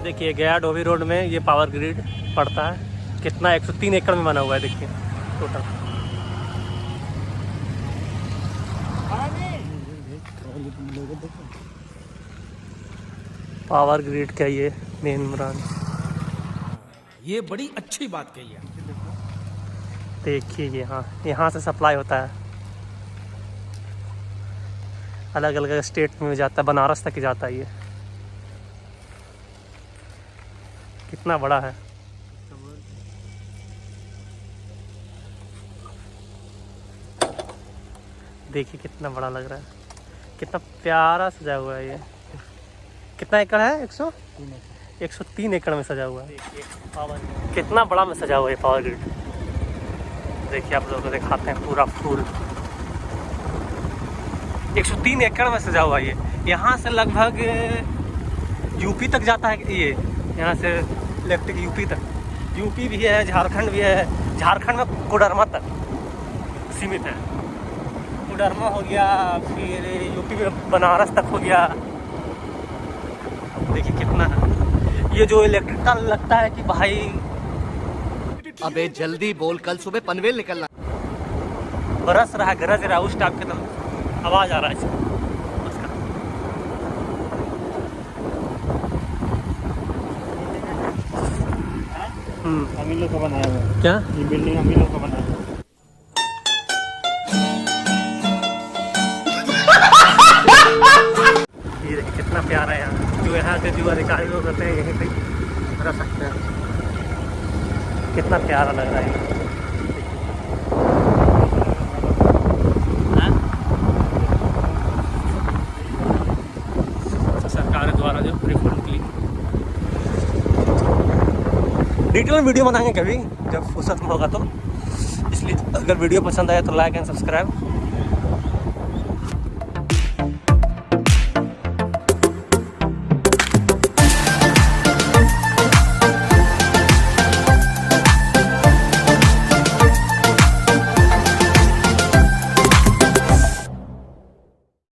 देखिए गया डोभी रोड में ये पावर ग्रिड पड़ता है। कितना 103 एकड़ में बना हुआ है, देखिए टोटल। पावर ग्रिड का ये मेन ब्रांच। ये बड़ी अच्छी बात कही है। देखिए यहाँ से सप्लाई होता है, अलग अलग स्टेट में जाता है, बनारस तक ही जाता है। ये कितना बड़ा है। देखिए कितना बड़ा लग रहा है, कितना प्यारा सजा हुआ है ये। कितना एकड़ है? 103 एकड़ में सजा हुआ है। कितना बड़ा में सजा हुआ है पावर ग्रिड। देखिए आप लोगों को दिखाते हैं पूरा फूल। 103 एकड़ में सजा हुआ है ये। यहाँ से लगभग यूपी तक जाता है ये, यहाँ से इलेक्ट्रिक यूपी तक। यूपी भी है, झारखंड भी है। झारखंड में कोडरमा तक सीमित है। कोडरमा हो गया, फिर यूपी में बनारस तक हो गया। देखिए कितना है ये। जो इलेक्ट्रिकल लगता है कि भाई अबे जल्दी बोल, कल सुबह पनवेल निकलना। बरस रहा है, गरज रहा है, उस टाइप के तो आवाज आ रहा है उसका। हम ही लोग का बनाया हुआ है। क्या ये बिल्डिंग हम ही लोग का बनाया हुआ है। ये देखिए कितना प्यारा है। यहाँ जो यहाँ के जो अधिकारी लोग रहते हैं यहीं पे रह सकते हैं। कितना प्यारा लग रहा है। सरकार द्वारा जो रिफंड के लिए डिटेल वीडियो बनाएंगे कभी जब फुर्सत में होगा तो। इसलिए अगर वीडियो पसंद आया तो लाइक एंड सब्सक्राइब।